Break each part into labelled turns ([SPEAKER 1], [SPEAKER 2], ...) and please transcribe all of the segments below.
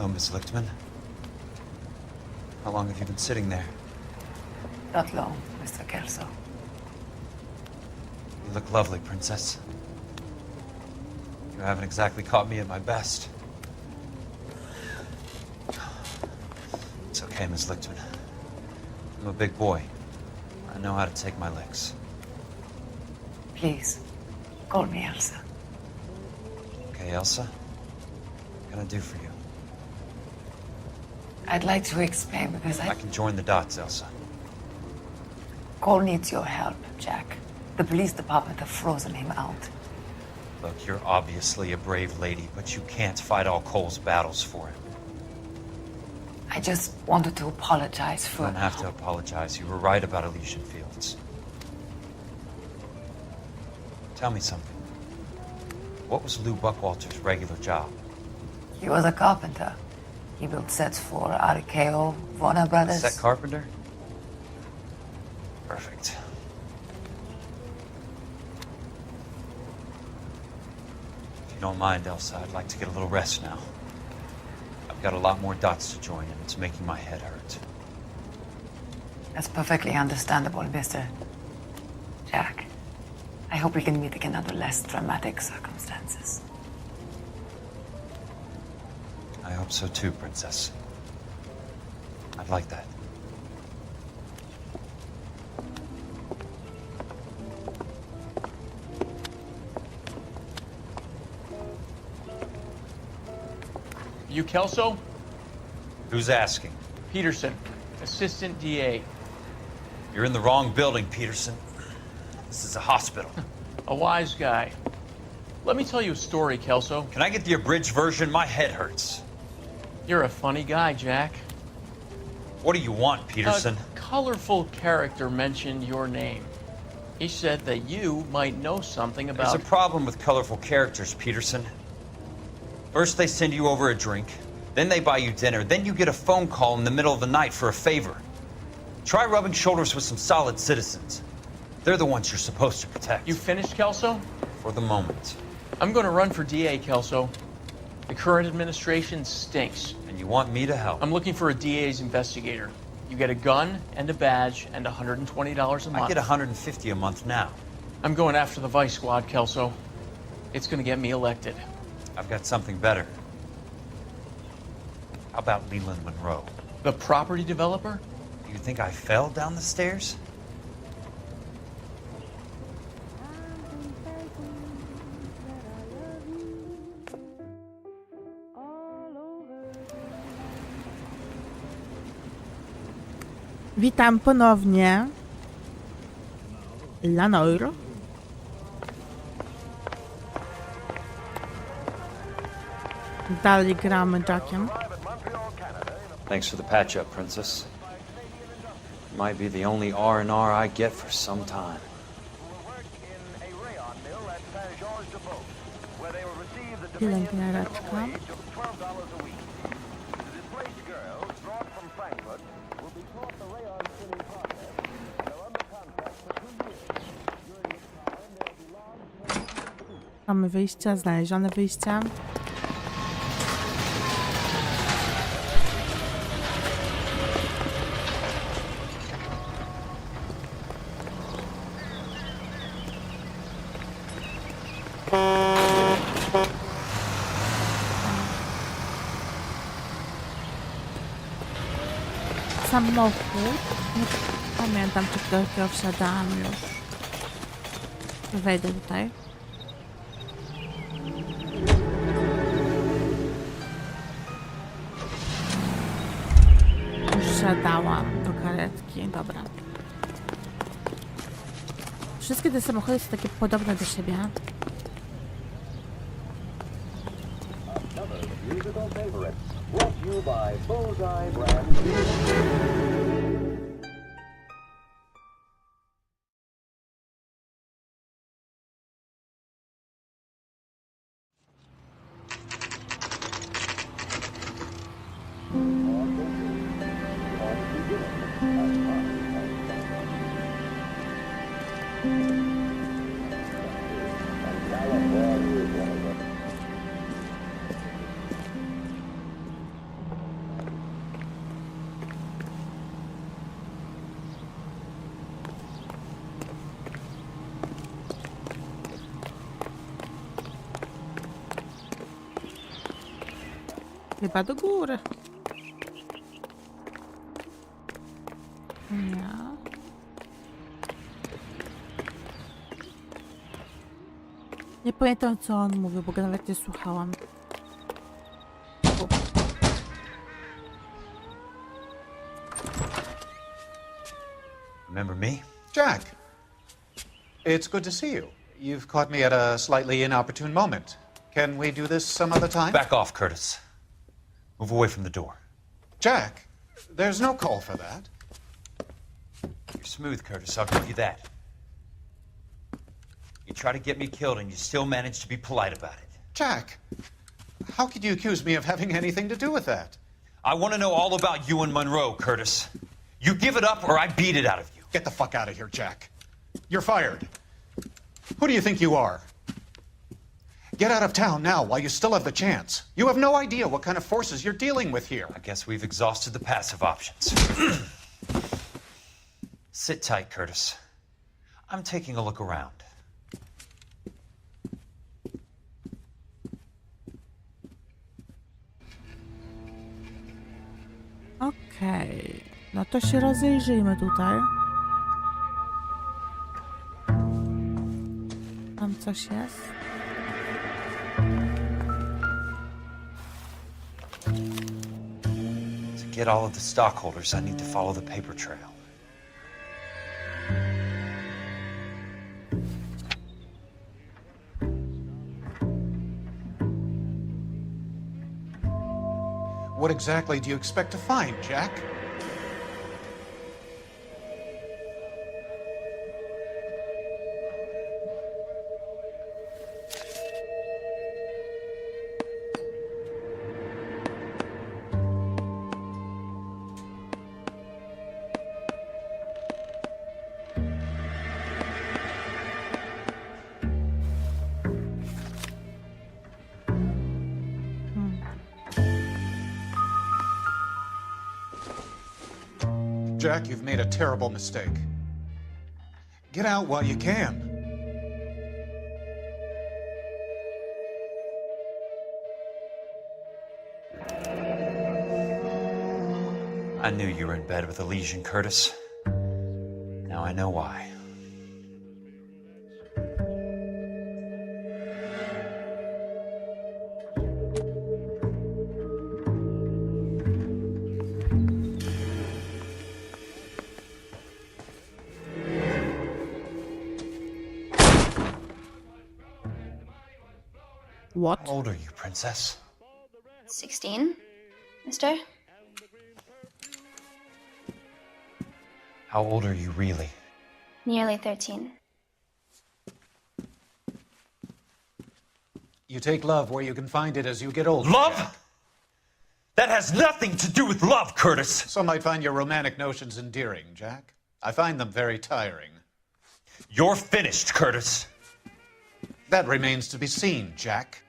[SPEAKER 1] Miss Lichtman. How long have you been sitting there?
[SPEAKER 2] Not long, Mr. Kelso.
[SPEAKER 1] You look lovely, Princess. You haven't exactly caught me at my best. It's okay, Miss Lichtman. I'm a big boy. I know how to take my licks.
[SPEAKER 2] Please, call me Elsa.
[SPEAKER 1] Okay, Elsa? What can I do for you?
[SPEAKER 2] I'd like to explain because
[SPEAKER 1] I can join the dots, Elsa.
[SPEAKER 2] Cole needs your help, Jack. The police department have frozen him out.
[SPEAKER 1] Look, you're obviously a brave lady, but you can't fight all Cole's battles for him.
[SPEAKER 2] I just wanted to apologize for...
[SPEAKER 1] You don't have to apologize. You were right about Elysian Fields. Tell me something. What was Lou Buckwalter's regular job?
[SPEAKER 2] He was a carpenter. He built sets for RKO, Warner Brothers.
[SPEAKER 1] Set carpenter? Perfect. If you don't mind, Elsa, I'd like to get a little rest now. I've got a lot more dots to join, and it's making my head hurt.
[SPEAKER 2] That's perfectly understandable, Mr. Jack. I hope we can meet again under less dramatic circumstances.
[SPEAKER 1] I hope so too, Princess. I'd like that.
[SPEAKER 3] You Kelso?
[SPEAKER 1] Who's asking?
[SPEAKER 3] Peterson, Assistant DA.
[SPEAKER 1] You're in the wrong building, Peterson. This is a hospital.
[SPEAKER 3] A wise guy. Let me tell you a story, Kelso.
[SPEAKER 1] Can I get the abridged version? My head hurts.
[SPEAKER 3] You're a funny guy, Jack.
[SPEAKER 1] What do you want, Peterson?
[SPEAKER 3] A colorful character mentioned your name. He said that you might know something about...
[SPEAKER 1] There's a problem with colorful characters, Peterson. First they send you over a drink, then they buy you dinner, then you get a phone call in the middle of the night for a favor. Try rubbing shoulders with some solid citizens. They're the ones you're supposed to protect.
[SPEAKER 3] You finished, Kelso?
[SPEAKER 1] For the moment.
[SPEAKER 3] I'm going to run for DA, Kelso. The current administration stinks.
[SPEAKER 1] And you want me to help?
[SPEAKER 3] I'm looking for a DA's investigator. You get a gun and a badge and $120 a month.
[SPEAKER 1] I get $150 a month now.
[SPEAKER 3] I'm going after the Vice Squad, Kelso. It's going to get me elected.
[SPEAKER 1] I've got something better. How about Leland Monroe?
[SPEAKER 3] The property developer?
[SPEAKER 1] Do you think I fell down the stairs?
[SPEAKER 4] Witam ponownie. Noire. Dalej gramy Jackiem.
[SPEAKER 1] Thanks for the patch-up, Princess. Might be the only R&R I get for some time.
[SPEAKER 4] Pielęgniareczka. Mamy wyjście, znalezione wyjście. Samochód. Nie pamiętam, czy do jakiego wsiadałam już. Wejdę tutaj. Wsiadałam do karetki. Dobra. Wszystkie te samochody są takie podobne do siebie. Chyba do góry. Nie. Nie pamiętam, co on mówił, bo go nawet nie słuchałam.
[SPEAKER 1] Remember me?
[SPEAKER 5] Jack, it's good to see you. You've caught me at a slightly inopportune moment. Can we do this some other time?
[SPEAKER 1] Back off, Curtis. Move away from the door.
[SPEAKER 5] Jack, there's no call for that.
[SPEAKER 1] You're smooth, Curtis, I'll give you that. You try to get me killed and you still manage to be polite about it.
[SPEAKER 5] Jack, how could you accuse me of having anything to do with that?
[SPEAKER 1] I want to know all about you and Monroe, Curtis. You give it up or I beat it out of you.
[SPEAKER 5] Get the fuck out of here, Jack. You're fired. Who do you think you are? Get out of town now while you still have the chance. You have no idea what kind of forces you're dealing with here.
[SPEAKER 1] I guess we've exhausted the passive options. Sit tight, Curtis. I'm taking a look around.
[SPEAKER 4] Okej. No to się rozejrzyjmy tutaj. Tam coś jest.
[SPEAKER 1] To get all of the stockholders, I need to follow the paper trail.
[SPEAKER 5] What exactly do you expect to find, Jack? Jack, you've made a terrible mistake. Get out while you can.
[SPEAKER 1] I knew you were in bed with a lesion, Curtis. Now I know why.
[SPEAKER 4] What?
[SPEAKER 1] How old are you, princess?
[SPEAKER 6] 16, mister?
[SPEAKER 1] How old are you really?
[SPEAKER 6] Nearly 13.
[SPEAKER 5] You take love where you can find it as you get older.
[SPEAKER 1] Love?
[SPEAKER 5] Jack.
[SPEAKER 1] That has nothing to do with love, Curtis!
[SPEAKER 5] Some might find your romantic notions endearing, Jack. I find them very tiring.
[SPEAKER 1] You're finished, Curtis.
[SPEAKER 5] That remains to be seen, Jack.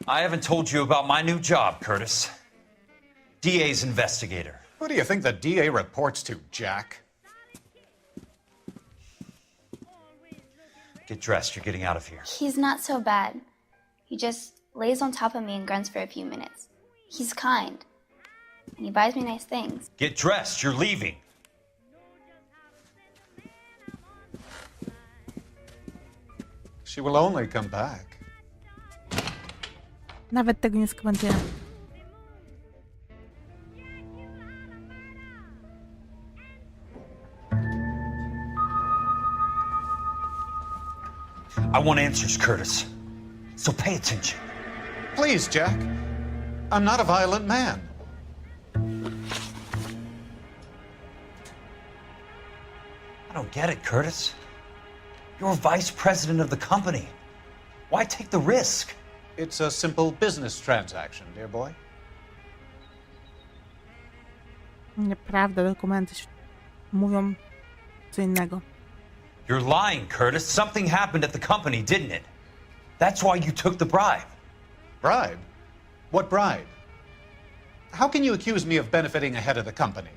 [SPEAKER 1] I haven't told you about my new job, Curtis. DA's investigator.
[SPEAKER 5] Who do you think the DA reports to, Jack?
[SPEAKER 1] Get dressed, you're getting out of here.
[SPEAKER 6] He's not so bad. He just lays on top of me and grunts for a few minutes. He's kind. And he buys me nice things.
[SPEAKER 1] Get dressed, you're leaving.
[SPEAKER 5] She will only come back.
[SPEAKER 4] Nawet tego nie skomentuję.
[SPEAKER 1] I want answers, Curtis. So pay attention.
[SPEAKER 5] Please, Jack. I'm not a violent man.
[SPEAKER 1] I don't get it, Curtis. You're vice president of the company. Why take the risk?
[SPEAKER 5] It's a simple business transaction, dear boy.
[SPEAKER 4] Nieprawda, dokumenty mówią co innego.
[SPEAKER 1] You're lying, Curtis. Something happened at the company, didn't it? That's why you took the bribe.
[SPEAKER 5] Bribe? What bribe? How can you accuse me of benefiting ahead of the company?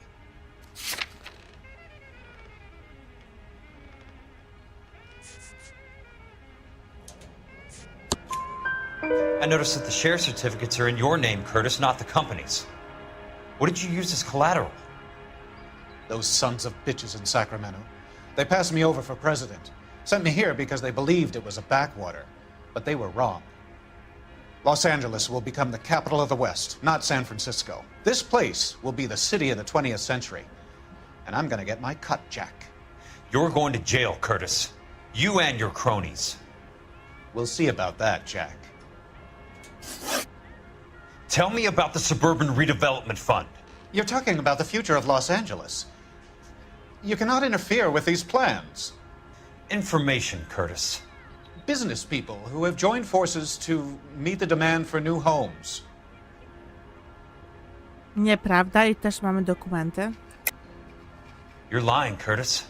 [SPEAKER 1] I noticed that the share certificates are in your name, Curtis, not the company's. What did you use as collateral?
[SPEAKER 5] Those sons of bitches in Sacramento. They passed me over for president. Sent me here because they believed it was a backwater. But they were wrong. Los Angeles will become the capital of the West, not San Francisco. This place will be the city of the 20th century. And I'm gonna get my cut, Jack.
[SPEAKER 1] You're going to jail, Curtis. You and your cronies.
[SPEAKER 5] We'll see about that, Jack.
[SPEAKER 1] Tell me about the Suburban Redevelopment Fund.
[SPEAKER 5] You're talking about the future of Los Angeles. You cannot interfere with these plans.
[SPEAKER 1] Information, Curtis.
[SPEAKER 5] Business people who have joined forces to meet the demand for new homes.
[SPEAKER 4] Nieprawda i też mamy dokumenty.
[SPEAKER 1] You're lying, Curtis.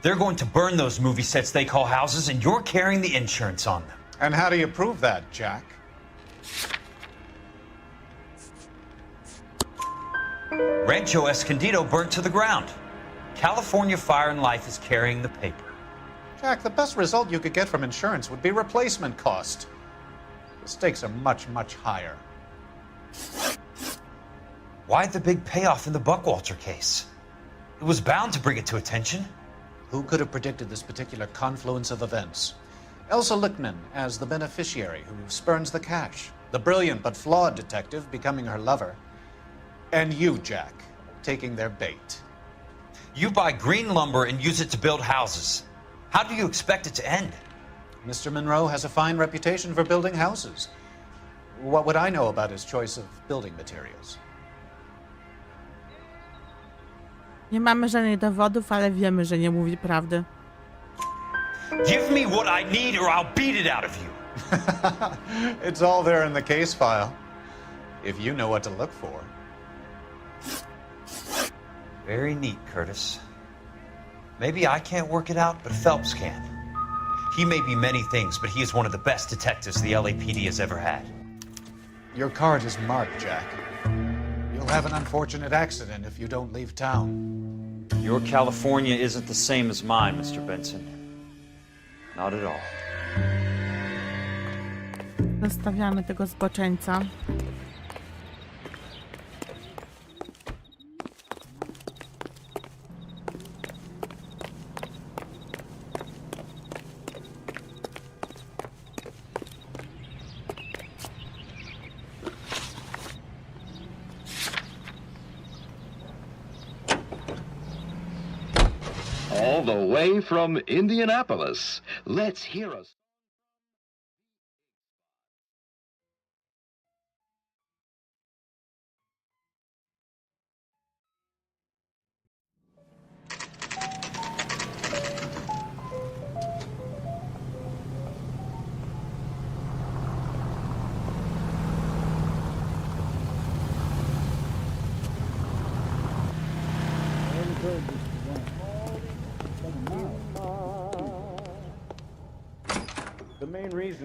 [SPEAKER 1] They're going to burn those movie sets they call houses, and you're carrying the insurance on them.
[SPEAKER 5] And how do you prove that, Jack?
[SPEAKER 1] Rancho Escondido burnt to the ground. California Fire and Life is carrying the paper.
[SPEAKER 5] Jack, the best result you could get from insurance would be replacement cost. The stakes are much, much higher.
[SPEAKER 1] Why the big payoff in the Buckwalter case? It was bound to bring it to attention.
[SPEAKER 5] Who could have predicted this particular confluence of events? Elsa Lichtman as the beneficiary who spurns the cash. The brilliant but flawed detective becoming her lover. And you, Jack, taking their bait.
[SPEAKER 1] You buy green lumber and use it to build houses. How do you expect it to end?
[SPEAKER 5] Mr. Monroe has a fine reputation for building houses. What would I know about his choice of building materials?
[SPEAKER 4] Nie mamy żadnych dowodów, ale wiemy, że nie mówi prawdy.
[SPEAKER 1] Give me what I need or I'll beat it out of you.
[SPEAKER 5] It's all there in the case file, if you know what to look for.
[SPEAKER 1] Very neat, Curtis. Maybe I can't work it out, but Phelps can. He may be many things, but he is one of the best detectives the LAPD has ever had.
[SPEAKER 5] Your card is marked, Jack. You'll have an unfortunate accident if you don't leave town.
[SPEAKER 1] Your California isn't the same as mine, Mr. Benson. Not at all.
[SPEAKER 4] Zostawiamy tego zboczeńca.
[SPEAKER 7] All the way from Indianapolis. Let's hear us.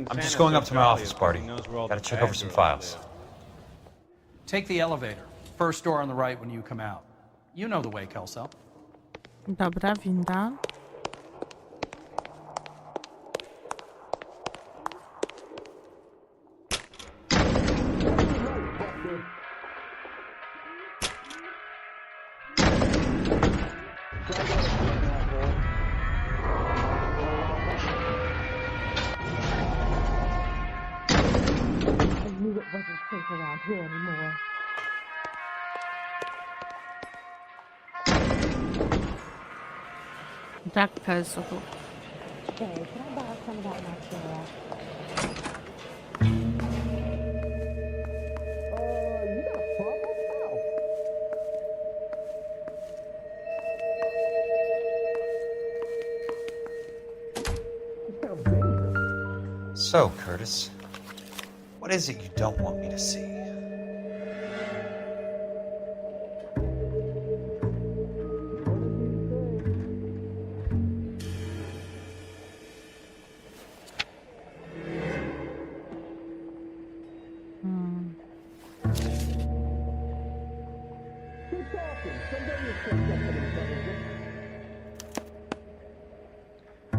[SPEAKER 1] I'm just going up to my office party. Gotta check over some files.
[SPEAKER 8] Take the elevator. First door on the right when you come out. You know the way, Kelso.
[SPEAKER 4] Dobra, winda.
[SPEAKER 9] Wasn't safe around here anymore.
[SPEAKER 4] Jack Kelso tu.
[SPEAKER 9] Hey, can I borrow some of that mascara? You got a problem? You sound dangerous.
[SPEAKER 1] So, Curtis, what is it you don't want me to see?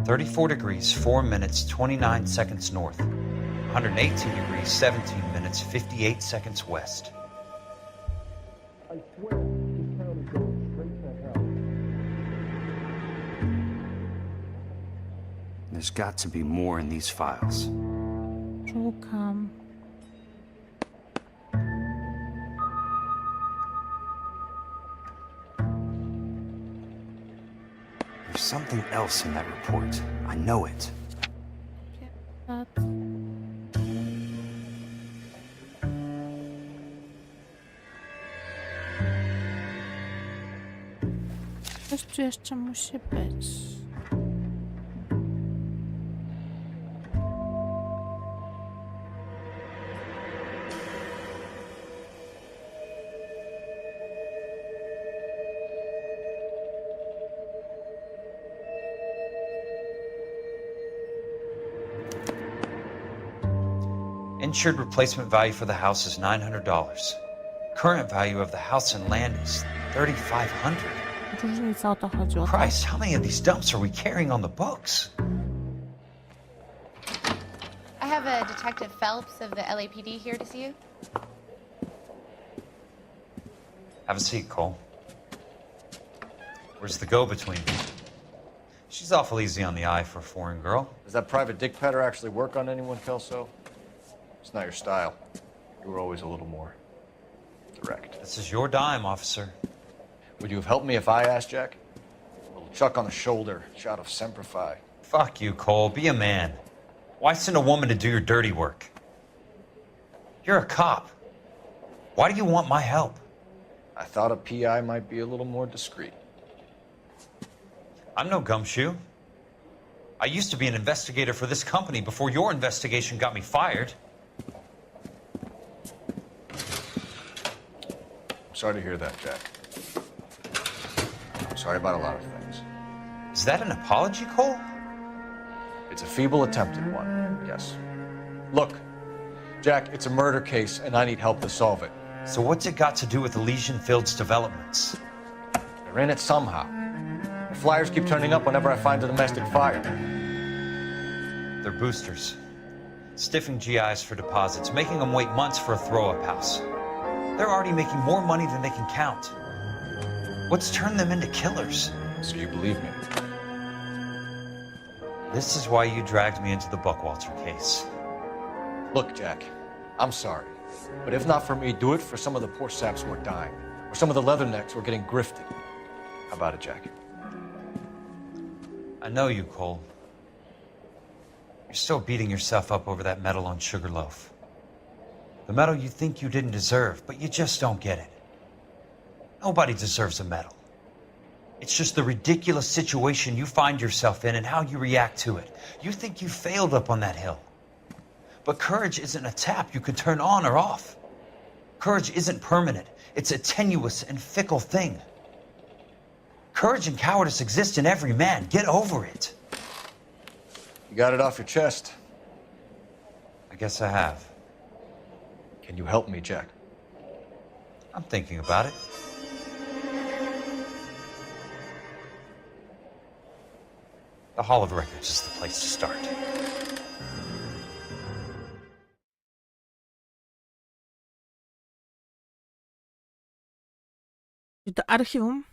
[SPEAKER 1] "34 degrees, 4 minutes, 29 seconds north. 118 degrees, 17 minutes, 58 seconds west.
[SPEAKER 9] I swear, this town is going straight to hell.
[SPEAKER 10] There's got to be more in these files.
[SPEAKER 4] Szukam.
[SPEAKER 10] There's something else in that report. I know it.
[SPEAKER 4] Tak. Coś tu jeszcze musi być.
[SPEAKER 1] Insured replacement value for the house is $900. Current value of the house and land is $3,500.
[SPEAKER 4] Różnica, o to chodziło. Tak?
[SPEAKER 1] Christ, how many of these dumps are we carrying on the books?
[SPEAKER 11] I have a Detective Phelps of the LAPD here to see you.
[SPEAKER 1] Have a seat, Cole. Where's the go-between? She's awful easy on the eye for a foreign girl.
[SPEAKER 12] Does that private dick petter actually work on anyone, Kelso? It's not your style. You were always a little more direct.
[SPEAKER 1] This is your dime, officer.
[SPEAKER 12] Would you have helped me if I asked, Jack? A little chuck on the shoulder, shot of Semper Fi.
[SPEAKER 1] Fuck you, Cole. Be a man. Why send a woman to do your dirty work? You're a cop. Why do you want my help?
[SPEAKER 12] I thought a PI might be a little more discreet.
[SPEAKER 1] I'm no gumshoe. I used to be an investigator for this company before your investigation got me fired.
[SPEAKER 12] I'm sorry to hear that, Jack. I'm sorry about a lot of things.
[SPEAKER 1] Is that an apology, Cole?
[SPEAKER 12] It's a feeble attempt at one, yes. Look, Jack, it's a murder case, and I need help to solve it.
[SPEAKER 1] So what's it got to do with Elysian Fields developments?
[SPEAKER 12] They're in it somehow. The flyers keep turning up whenever I find a domestic fire.
[SPEAKER 1] They're boosters. Stiffing GIs for deposits, making them wait months for a throw-up house. They're already making more money than they can count. What's turned them into killers?
[SPEAKER 12] So you believe me?
[SPEAKER 1] This is why you dragged me into the Buckwalter case.
[SPEAKER 12] Look, Jack, I'm sorry. But if not for me, do it for some of the poor saps who are dying. Or some of the leathernecks who are getting grifted. How about it, Jack?
[SPEAKER 1] I know you, Cole. You're still beating yourself up over that medal on Sugarloaf. The medal you think you didn't deserve, but you just don't get it. Nobody deserves a medal. It's just the ridiculous situation you find yourself in and how you react to it. You think you failed up on that hill. But courage isn't a tap you can turn on or off. Courage isn't permanent. It's a tenuous and fickle thing. Courage and cowardice exist in every man. Get over it.
[SPEAKER 12] You got it off your chest.
[SPEAKER 1] I guess I have.
[SPEAKER 12] Can you help me, Jack?
[SPEAKER 1] I'm thinking about it. The Hall of Records is the place to start.
[SPEAKER 4] Do archiwum.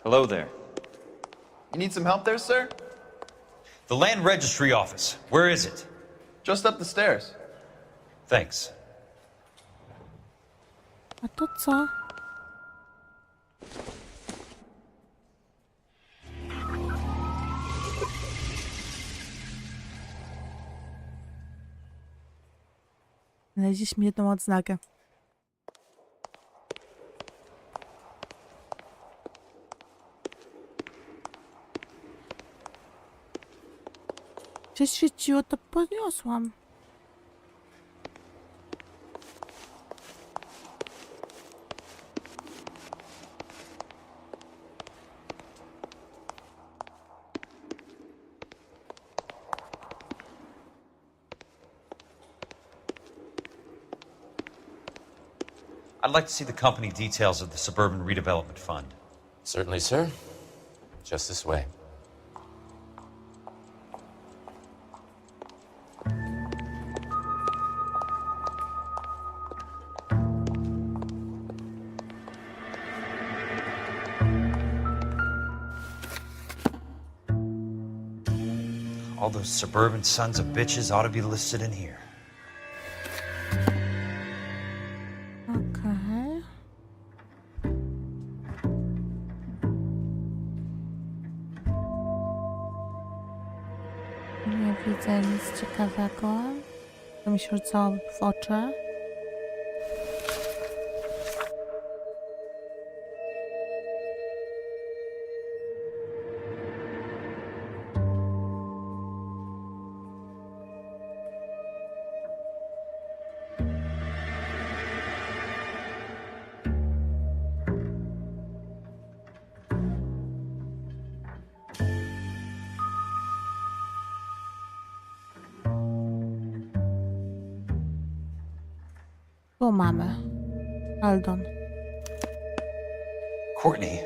[SPEAKER 13] Hello there. You need some help there, sir?
[SPEAKER 1] The Land Registry Office. Where is it?
[SPEAKER 13] Just up the stairs.
[SPEAKER 1] Thanks.
[SPEAKER 4] A to co? Znaleźliśmy jedną odznakę. Się świeciło, to podniosłam.
[SPEAKER 1] I'd like to see the company details of the Suburban Redevelopment Fund.
[SPEAKER 14] Certainly, sir. Just this way.
[SPEAKER 1] All those suburban sons of bitches ought to be listed in here.
[SPEAKER 4] Okej. Nie widzę nic ciekawego. To mi się rzucało w oczy. Tu mamy. Aldon.
[SPEAKER 1] Courtney,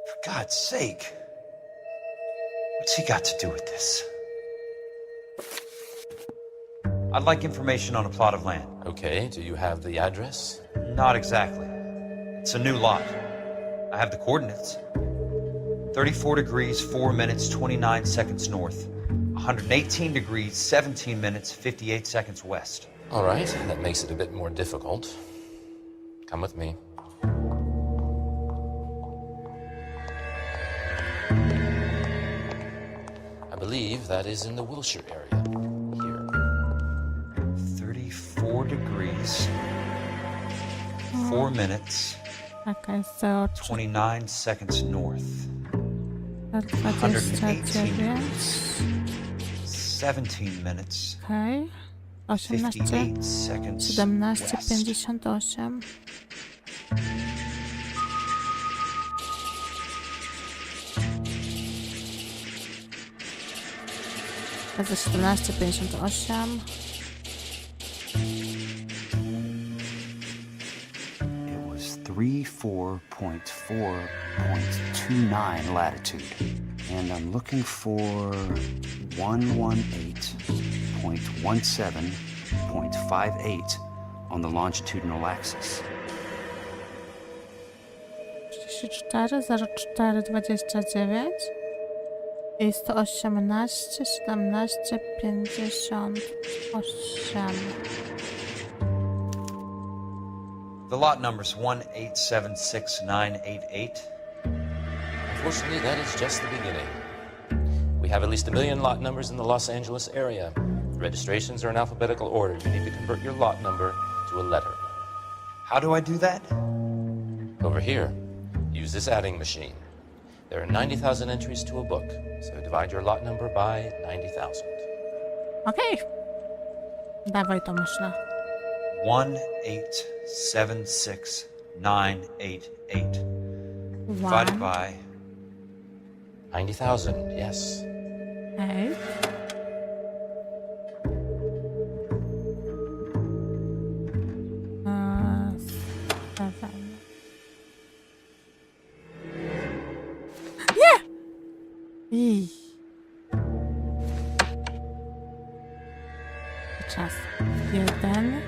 [SPEAKER 1] for God's sake, what's he got to do with this? I'd like information on a plot of land.
[SPEAKER 14] Okay, do you have the address?
[SPEAKER 1] Not exactly. It's a new lot. I have the coordinates. 34 degrees, 4 minutes, 29 seconds north. 118 degrees, 17 minutes, 58 seconds west.
[SPEAKER 14] All right, that makes it a bit more difficult. Come with me. I believe that is in the Wilshire area. Here.
[SPEAKER 1] 34 degrees, 4 minutes,
[SPEAKER 4] Okej, so
[SPEAKER 1] 29 seconds north.
[SPEAKER 4] 29.
[SPEAKER 1] 17 minutes,
[SPEAKER 4] Okej. 18,
[SPEAKER 1] 58 seconds
[SPEAKER 4] 17,
[SPEAKER 1] west.
[SPEAKER 4] 58. Razy 17, 58.
[SPEAKER 10] It was 34.4.29 latitude. And I'm looking for 118.17.58 on the longitudinal axis.
[SPEAKER 4] 34, 04, 29 i 118, 17, 58.
[SPEAKER 1] The lot number's 1876988.
[SPEAKER 14] Unfortunately, that is just the beginning. We have at least 1 million lot numbers in the Los Angeles area. The registrations are in alphabetical order. You need to convert your lot number to a letter.
[SPEAKER 1] How do I do that?
[SPEAKER 14] Over here, use this adding machine. There are 90,000 entries to a book, so divide your lot number by 90,000.
[SPEAKER 4] Okej. Dawaj to myślę.
[SPEAKER 1] 1876988 divided by
[SPEAKER 14] 90,000, yes.
[SPEAKER 4] Okej. Nie! I. Czas. 1.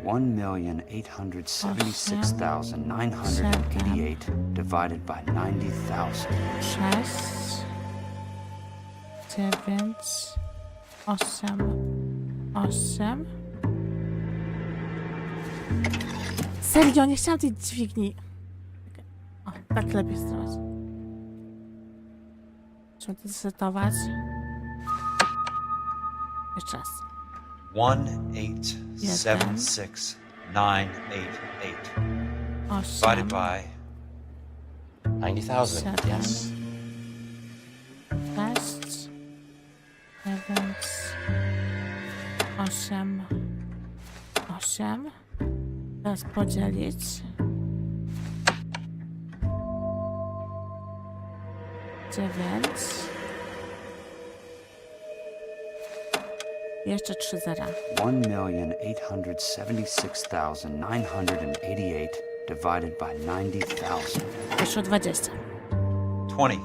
[SPEAKER 10] 1,876,988 divided by 90,000.
[SPEAKER 4] 6, 9, 8, 8. Serio, nie chciałam tej dźwigni. O, tak lepiej stać. Trzeba to zresetować. Jeszcze raz.
[SPEAKER 1] 1876988 divided by
[SPEAKER 14] 90,000, yes.
[SPEAKER 4] 6, 9, 8, 8. Teraz podzielić. Jeszcze 3 zera.
[SPEAKER 10] 1,876,988 divided by 90,000.
[SPEAKER 4] Wyszło 20.
[SPEAKER 1] 20.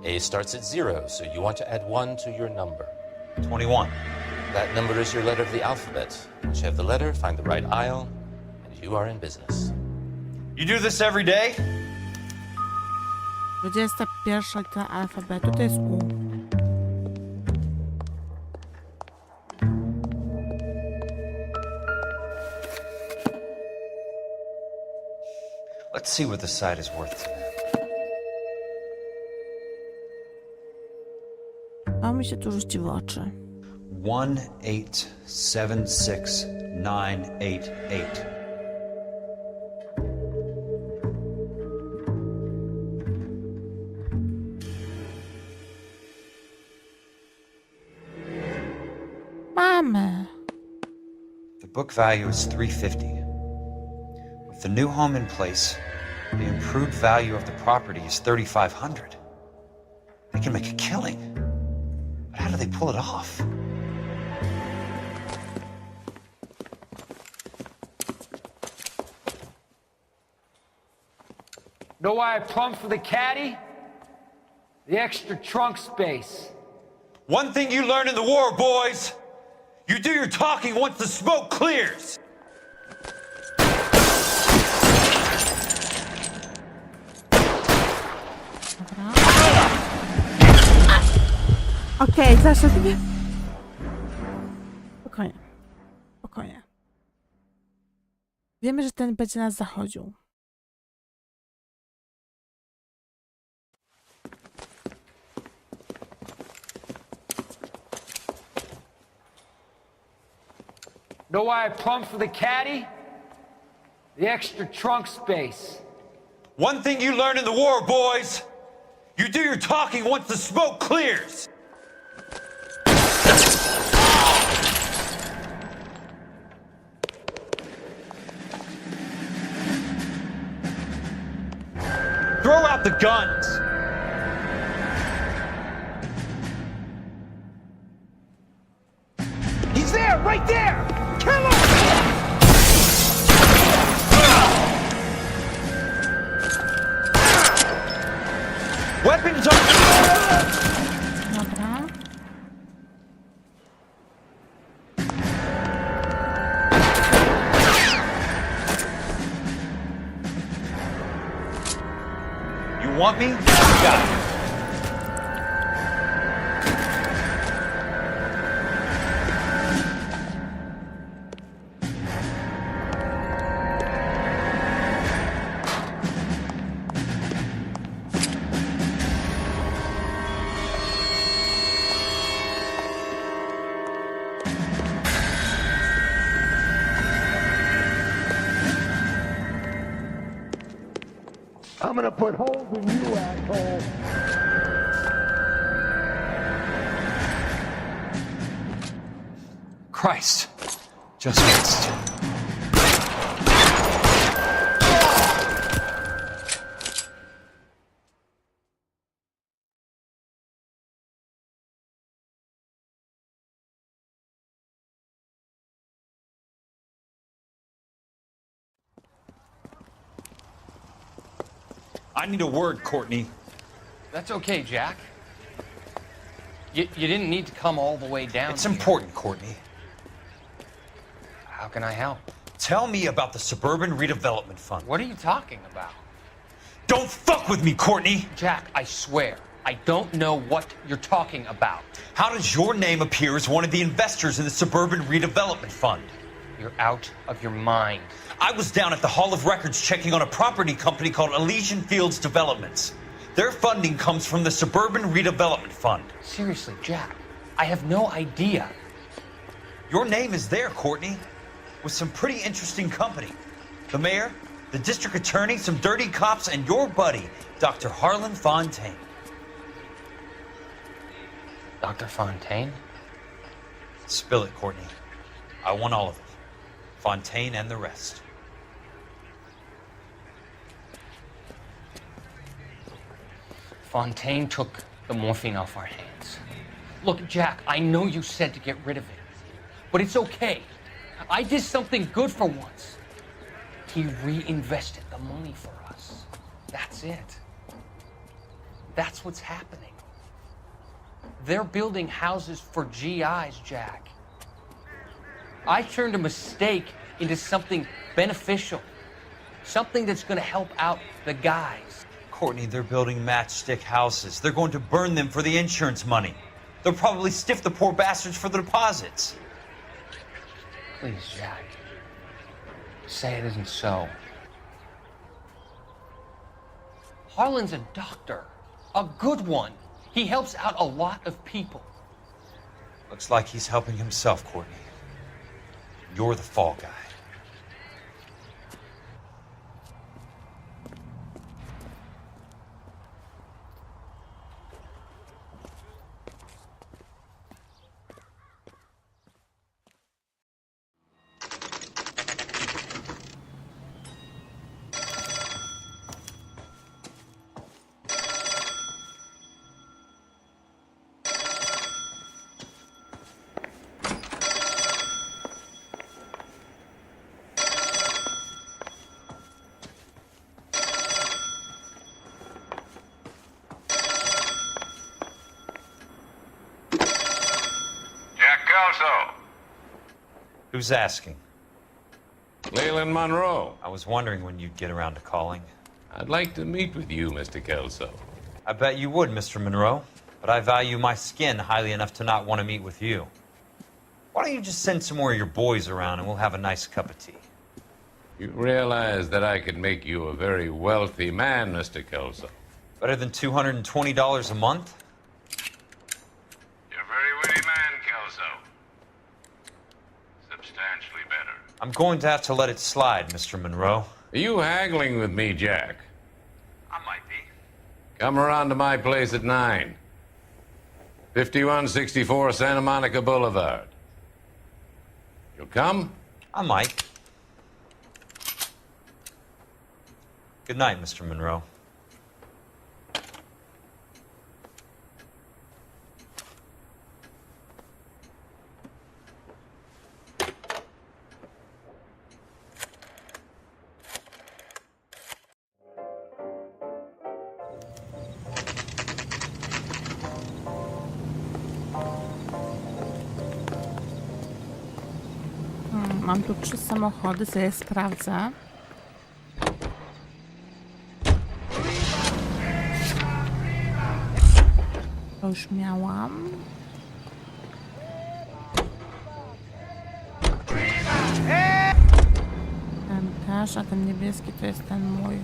[SPEAKER 14] A starts at 0, so you want to add 1 to your number.
[SPEAKER 1] 21.
[SPEAKER 14] That number is your letter of the alphabet. Once you have the letter, find the right aisle, and you are in business.
[SPEAKER 1] You do this every day?
[SPEAKER 4] 21 litera alfabetu to jest U.
[SPEAKER 1] Let's see what the site is worth today.
[SPEAKER 4] A mi się tu rzuci w oczy.
[SPEAKER 1] 1876988.
[SPEAKER 4] Mamy.
[SPEAKER 1] The book value is $350. With the new home in place, the improved value of the property is $3,500. They can make a killing. But how do they pull it off?
[SPEAKER 15] Know why I plumbed for the caddy? The extra trunk space.
[SPEAKER 1] One thing you learn in the war, boys. You do your talking once the smoke clears.
[SPEAKER 4] Okej, zaszedł mnie. Spokojnie. Spokojnie. Wiemy, że ten będzie nas zachodził.
[SPEAKER 15] Know why I plumbed for the caddy? The extra trunk space.
[SPEAKER 1] One thing you learn in the war, boys. You do your talking once the smoke clears. Throw out the guns.
[SPEAKER 15] He's there, right there! Kill him!
[SPEAKER 1] Weapons are...
[SPEAKER 4] Dobra.
[SPEAKER 1] You want me? You got it.
[SPEAKER 9] I'm gonna put holes in you, asshole.
[SPEAKER 1] Christ. Just missed. I need a word, Courtney.
[SPEAKER 3] That's okay, Jack. You didn't need to come all the way down.
[SPEAKER 1] It's important, Courtney.
[SPEAKER 3] How can I help?
[SPEAKER 1] Tell me about the Suburban Redevelopment Fund.
[SPEAKER 3] What are you talking about?
[SPEAKER 1] Don't fuck with me, Courtney!
[SPEAKER 3] Jack, I swear, I don't know what you're talking about.
[SPEAKER 1] How does your name appear as one of the investors in the Suburban Redevelopment Fund?
[SPEAKER 3] You're out of your mind.
[SPEAKER 1] I was down at the Hall of Records checking on a property company called Elysian Fields Developments. Their funding comes from the Suburban Redevelopment Fund.
[SPEAKER 3] Seriously, Jack, I have no idea.
[SPEAKER 1] Your name is there, Courtney, with some pretty interesting company. The mayor, the district attorney, some dirty cops, and your buddy, Dr. Harlan Fontaine.
[SPEAKER 3] Dr. Fontaine?
[SPEAKER 1] Spill it, Courtney. I want all of it. Fontaine and the rest.
[SPEAKER 3] Fontaine took the morphine off our hands.
[SPEAKER 15] Look, Jack, I know you said to get rid of it, but it's okay. I did something good for once. He reinvested the money for us. That's it. That's what's happening. They're building houses for GIs, Jack. I turned a mistake into something beneficial. Something that's going to help out the guys.
[SPEAKER 1] Courtney, they're building matchstick houses. They're going to burn them for the insurance money. They'll probably stiff the poor bastards for the deposits.
[SPEAKER 15] Please, Jack. Say it isn't so. Harlan's a doctor. A good one. He helps out a lot of people.
[SPEAKER 1] Looks like he's helping himself, Courtney. You're the fall guy. Who's asking?
[SPEAKER 16] Leland Monroe.
[SPEAKER 1] I was wondering when you'd get around to calling.
[SPEAKER 16] I'd like to meet with you, Mr. Kelso.
[SPEAKER 1] I bet you would, Mr. Monroe. But I value my skin highly enough to not want to meet with you. Why don't you just send some more of your boys around and we'll have a nice cup of tea?
[SPEAKER 16] You realize that I could make you a very wealthy man, Mr. Kelso.
[SPEAKER 1] Better than $220 a month?
[SPEAKER 16] You're a very witty man, Kelso. Substantially better.
[SPEAKER 1] I'm going to have to let it slide, Mr. Monroe.
[SPEAKER 16] Are you haggling with me, Jack?
[SPEAKER 1] I might be.
[SPEAKER 16] Come around to my place at 9. 5164 Santa Monica Boulevard. You'll come?
[SPEAKER 1] I might. Good night, Mr. Monroe.
[SPEAKER 4] Mam tu 3 samochody, sobie sprawdzę. To już miałam. Ten też, a ten niebieski to jest ten mój.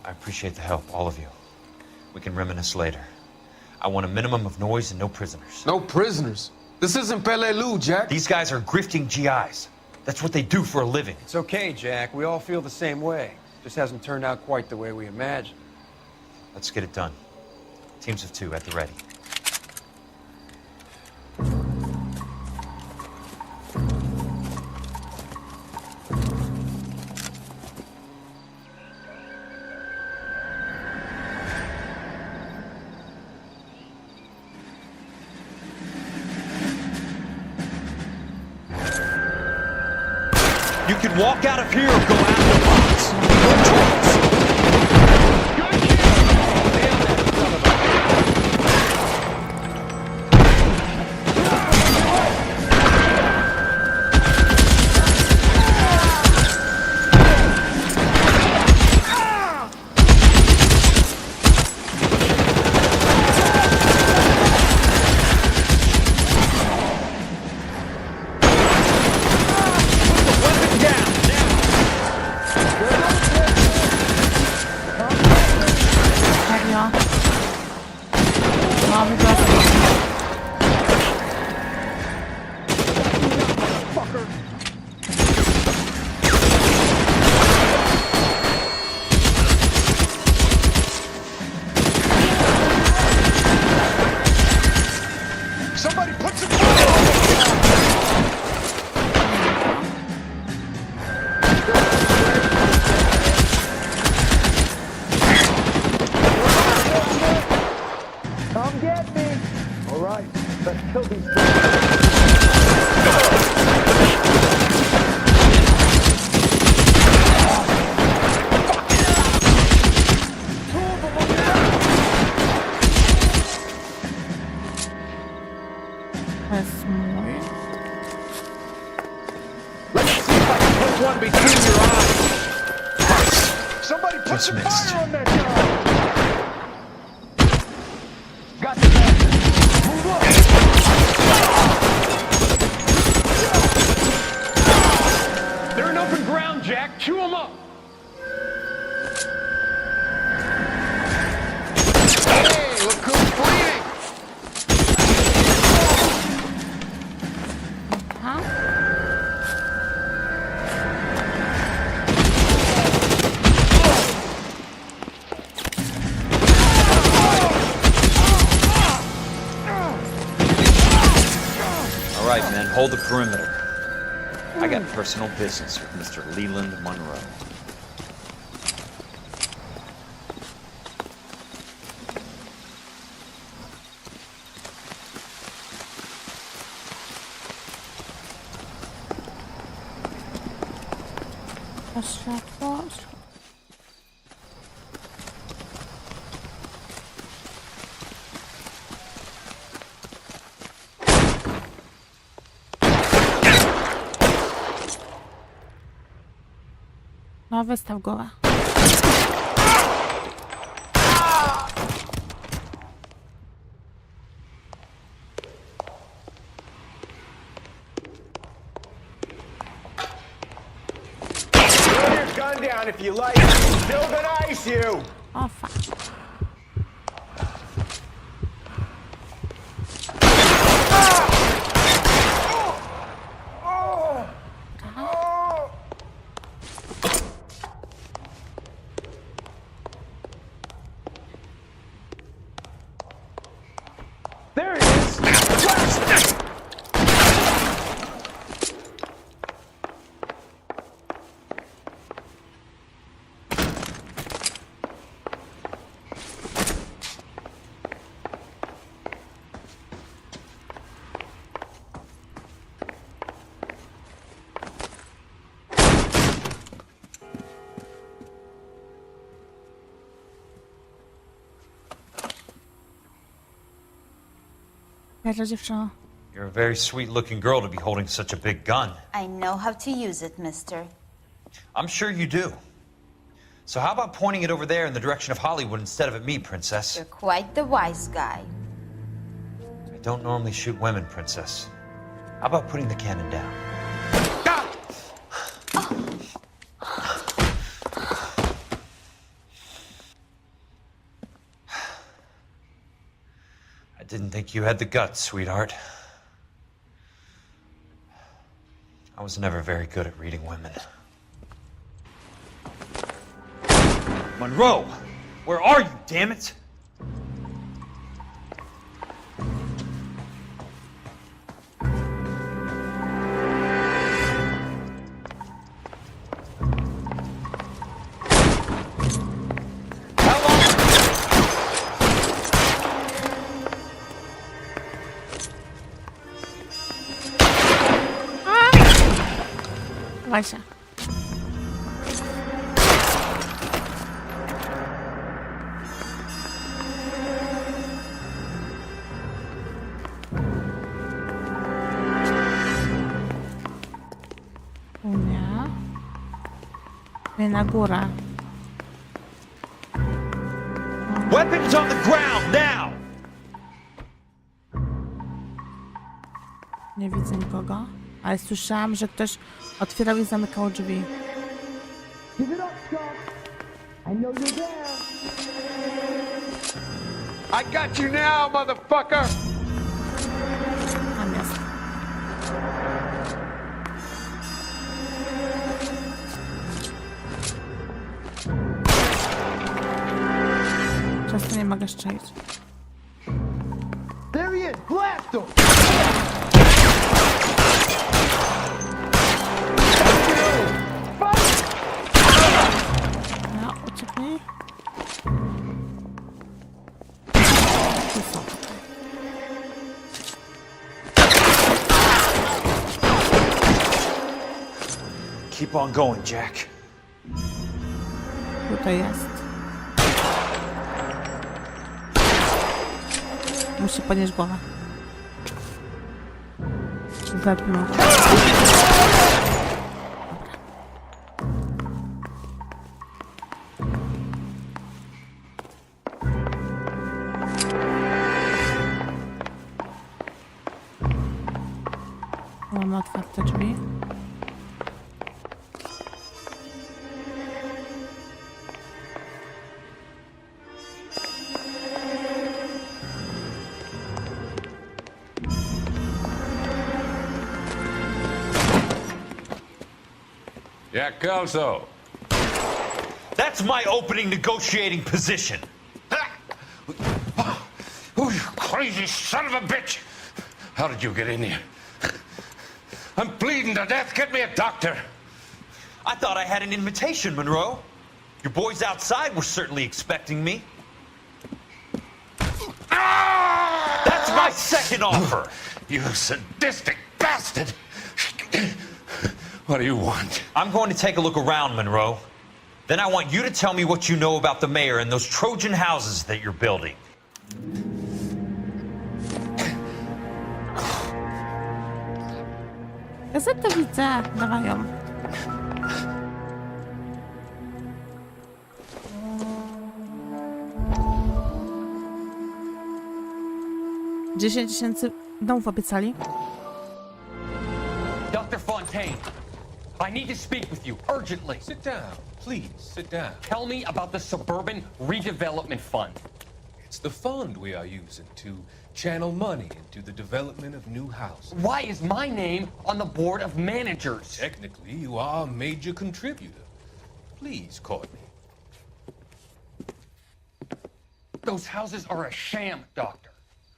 [SPEAKER 1] I appreciate the help, all of you. We can reminisce later. I want a minimum of noise and no prisoners.
[SPEAKER 17] No prisoners? This isn't Peleliu, Jack.
[SPEAKER 1] These guys are grifting GIs. That's what they do for a living.
[SPEAKER 18] It's okay, Jack. We all feel the same way. Just hasn't turned out quite the way we imagined.
[SPEAKER 1] Let's get it done. Teams of 2 at the ready. You can walk out of here or go after the box. Your choice.
[SPEAKER 4] Mój.
[SPEAKER 17] Put one between your eyes. Somebody put
[SPEAKER 1] Just
[SPEAKER 17] some
[SPEAKER 1] missed.
[SPEAKER 17] fire on that guy. Got the bastard. Move up. They're in open ground, Jack. Chew them up. Hey, look who's bleeding.
[SPEAKER 4] Aha.
[SPEAKER 1] All right, men, hold the perimeter. I got personal business with Mr. Leland Monroe.
[SPEAKER 4] To światło. No, wystaw głowę.
[SPEAKER 17] Throw your gun down if you like. Still gonna ice you.
[SPEAKER 4] O, fuck.
[SPEAKER 17] There he is. Blast!
[SPEAKER 4] Pierwsza dziewczyna.
[SPEAKER 1] You're a very sweet-looking girl to be holding such a big gun.
[SPEAKER 19] I know how to use it, mister.
[SPEAKER 1] I'm sure you do. So how about pointing it over there in the direction of Hollywood instead of at me, Princess?
[SPEAKER 19] You're quite the wise guy.
[SPEAKER 1] I don't normally shoot women, Princess. How about putting the cannon down? I didn't think you had the guts, sweetheart. I was never very good at reading women. Monroe! Where are you, damn it?
[SPEAKER 4] Chowaj się. Nie. Nie na górę.
[SPEAKER 1] Weapons on the ground now!
[SPEAKER 4] Nie widzę nikogo, ale słyszałam, że ktoś otwierał i zamykał drzwi.
[SPEAKER 9] Give it up, Chuck. I know you're there.
[SPEAKER 17] I got you now, motherfucker!
[SPEAKER 4] Tam jest. Często nie mogę strzelić.
[SPEAKER 9] There he is. Blast him.
[SPEAKER 4] No, ucieknij. Tu są.
[SPEAKER 1] Keep on going, Jack.
[SPEAKER 4] Tutaj jest. Musi podnieść głowę. Wepnął. Mamy otwarte drzwi.
[SPEAKER 16] Jack Kelso.
[SPEAKER 1] That's my opening negotiating position.
[SPEAKER 16] Oh, you crazy son of a bitch! How did you get in here? I'm bleeding to death. Get me a doctor.
[SPEAKER 1] I thought I had an invitation, Monroe. Your boys outside were certainly expecting me. That's my second offer.
[SPEAKER 16] You sadistic bastard! What do you want?
[SPEAKER 1] I'm going to take a look around, Monroe. Then I want you to tell me what you know about the mayor and those Trojan houses that you're building.
[SPEAKER 4] Gazetę widzę, dawają. $10,000 domów obiecali.
[SPEAKER 15] Dr. Fontaine, I need to speak with you urgently.
[SPEAKER 20] Sit down, please, sit down.
[SPEAKER 15] Tell me about the Suburban Redevelopment Fund.
[SPEAKER 20] It's the fund we are using to channel money into the development of new houses.
[SPEAKER 15] Why is my name on the board of managers?
[SPEAKER 20] Technically, you are a major contributor. Please, Courtney.
[SPEAKER 15] Those houses are a sham, Doctor.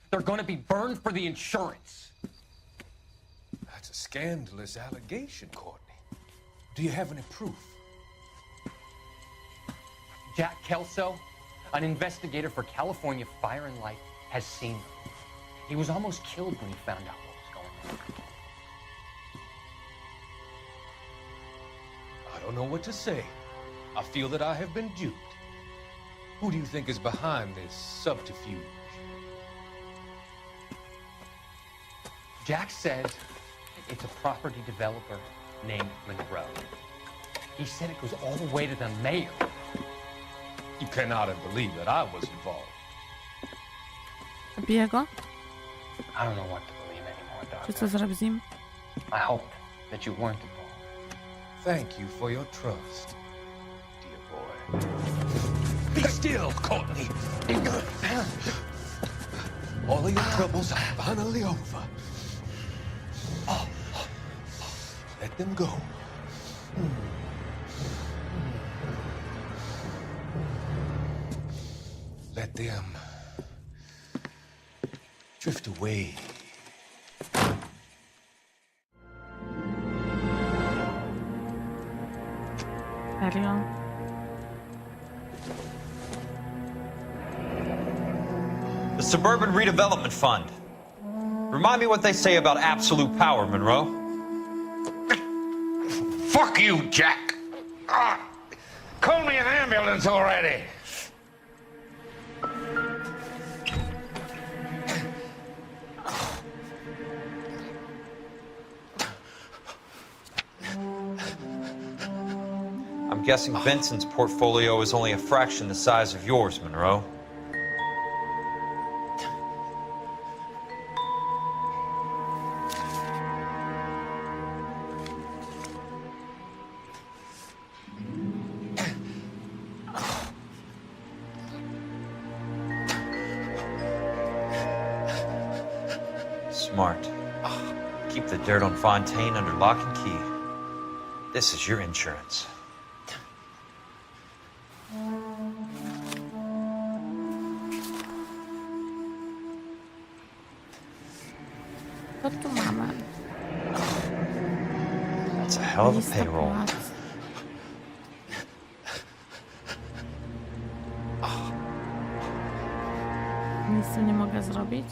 [SPEAKER 15] They're going to be burned for the insurance.
[SPEAKER 20] That's a scandalous allegation, Courtney. Do you have any proof?
[SPEAKER 15] Jack Kelso, an investigator for California Fire and Life, has seen them. He was almost killed when he found out what was going on.
[SPEAKER 20] I don't know what to say. I feel that I have been duped. Who do you think is behind this subterfuge?
[SPEAKER 15] Jack says it's a property developer named Monroe. He said it goes all the way to the mayor.
[SPEAKER 20] You cannot believe that I was involved.
[SPEAKER 4] Bije go?
[SPEAKER 15] I don't know what to believe anymore,
[SPEAKER 4] Czy
[SPEAKER 15] Doctor.
[SPEAKER 4] co zrobi z nim?
[SPEAKER 15] I hope that you weren't involved.
[SPEAKER 20] Thank you for your trust, dear boy. Be still, Courtney. All of your troubles are finally over. Let them go. Let them drift away.
[SPEAKER 4] Serio?
[SPEAKER 1] The Suburban Redevelopment Fund. Remind me what they say about absolute power, Monroe.
[SPEAKER 16] Fuck you, Jack! Call me an ambulance already!
[SPEAKER 1] I'm guessing Benson's portfolio is only a fraction the size of yours, Monroe. Smart. Keep the dirt on Fontaine under lock and key. This is your insurance.
[SPEAKER 4] Co tu mamy?
[SPEAKER 1] That's a hell of a
[SPEAKER 4] Lista
[SPEAKER 1] payroll.
[SPEAKER 4] płac. Nic tu nie mogę zrobić.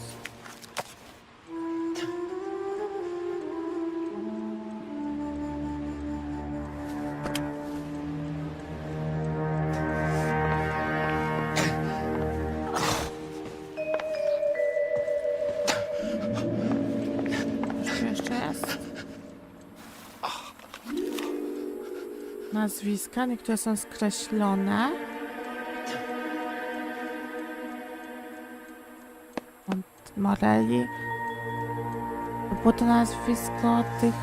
[SPEAKER 4] Co jeszcze jest? jest. Nazwiska, niektóre są skreślone. Morelli. To było to nazwisko tych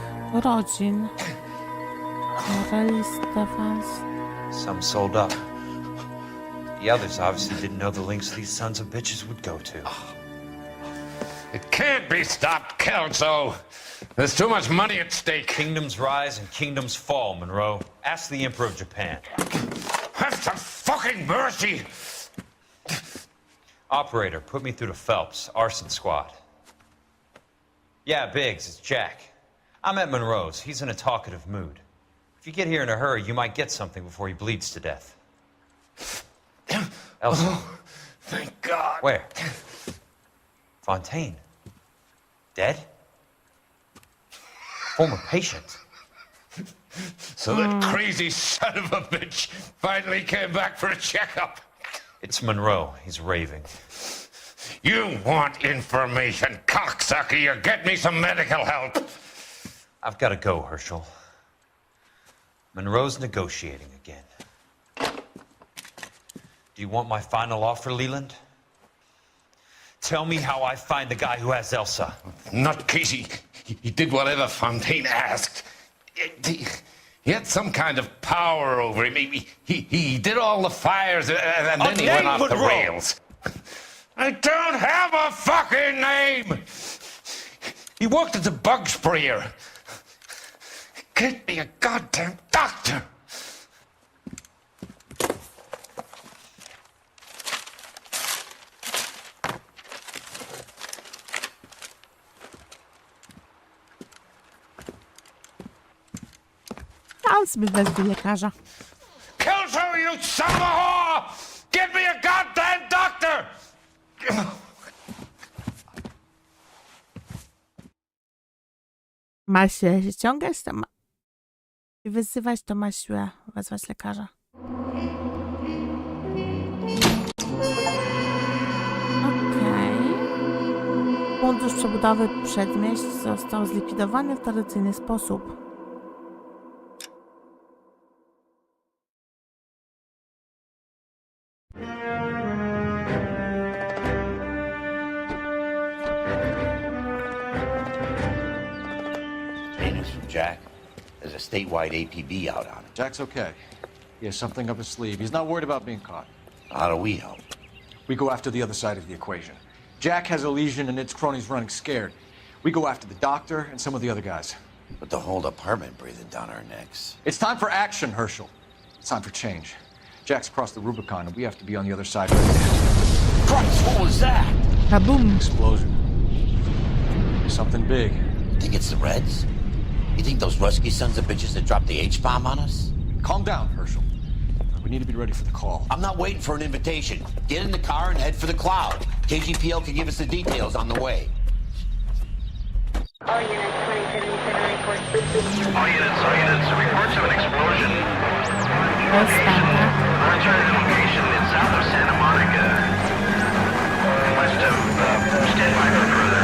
[SPEAKER 4] rodzin. Morelli, Stefans.
[SPEAKER 1] Some sold up. The others obviously didn't know the links these sons of bitches would go to.
[SPEAKER 16] It can't be stopped, Kelso. There's too much money at stake.
[SPEAKER 1] Kingdoms rise and kingdoms fall, Monroe. Ask the Emperor of Japan.
[SPEAKER 16] Have some fucking mercy!
[SPEAKER 1] Operator, put me through to Phelps, arson squad. Yeah, Biggs, it's Jack. I'm at Monroe's. He's in a talkative mood. If you get here in a hurry, you might get something before he bleeds to death. Elsa.
[SPEAKER 16] Oh, thank God.
[SPEAKER 1] Where? Fontaine. Dead? Former patient.
[SPEAKER 16] So that crazy son of a bitch finally came back for a checkup.
[SPEAKER 1] It's Monroe. He's raving.
[SPEAKER 16] You want information, cocksucker. You get me some medical help.
[SPEAKER 1] I've got to go, Herschel. Monroe's negotiating again. Do you want my final offer, Leland? Tell me how I find the guy who has Elsa.
[SPEAKER 16] Nutcase, he did whatever Fontaine asked. He had some kind of power over him. He did all the fires, and then he went off the rails. I don't have a fucking name! He worked as a bug sprayer. Get me a goddamn doctor!
[SPEAKER 4] Tam sobie wezwę lekarza.
[SPEAKER 16] Kelso, you son of a whore! Get me a goddamn doctor!
[SPEAKER 4] Ma się ściągać, to ma... I wyzywać, to ma siłę wezwać lekarza. Okej. Fundusz przebudowy przedmieść został zlikwidowany w tradycyjny sposób.
[SPEAKER 21] Jack. There's a statewide APB out on him.
[SPEAKER 12] Jack's okay. He has something up his sleeve. He's not worried about being caught.
[SPEAKER 21] How do we help?
[SPEAKER 12] We go after the other side of the equation. Jack has a legion and its cronies running scared. We go after the doctor and some of the other guys.
[SPEAKER 21] But the whole department breathing down our necks.
[SPEAKER 12] It's time for action, Herschel. It's time for change. Jack's crossed the Rubicon and we have to be on the other side right now.
[SPEAKER 21] Christ, what was that?
[SPEAKER 4] Kaboom!
[SPEAKER 12] Explosion. Something big.
[SPEAKER 21] Think it's the Reds? You think those Rusky sons of bitches that dropped the H-bomb on us?
[SPEAKER 12] Calm down, Herschel. We need to be ready for the call.
[SPEAKER 21] I'm not waiting for an invitation. Get in the car and head for the cloud. KGPL can give us the details on the way.
[SPEAKER 22] All units, 2077 reports. All units, reports of an explosion. Target location in south of Santa Monica. West of, stand by for further.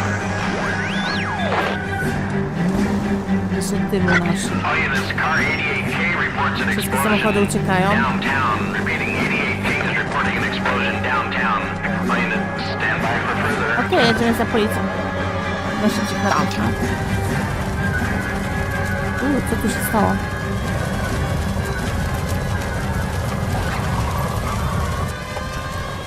[SPEAKER 22] All units, car 88K reports an
[SPEAKER 4] Wszystkie samochody uciekają.
[SPEAKER 21] Downtown, repeating 88K is reporting an explosion downtown. All units, stand by for further.
[SPEAKER 4] Okej, jedziemy za policją. Na szybciej chodnika. Co tu się stało?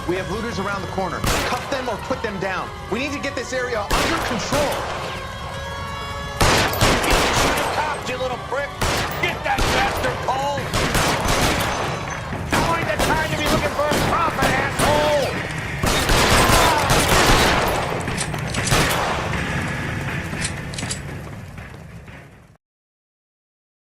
[SPEAKER 17] We have looters around the corner. Cuff them or put them down. We need to get this area under control.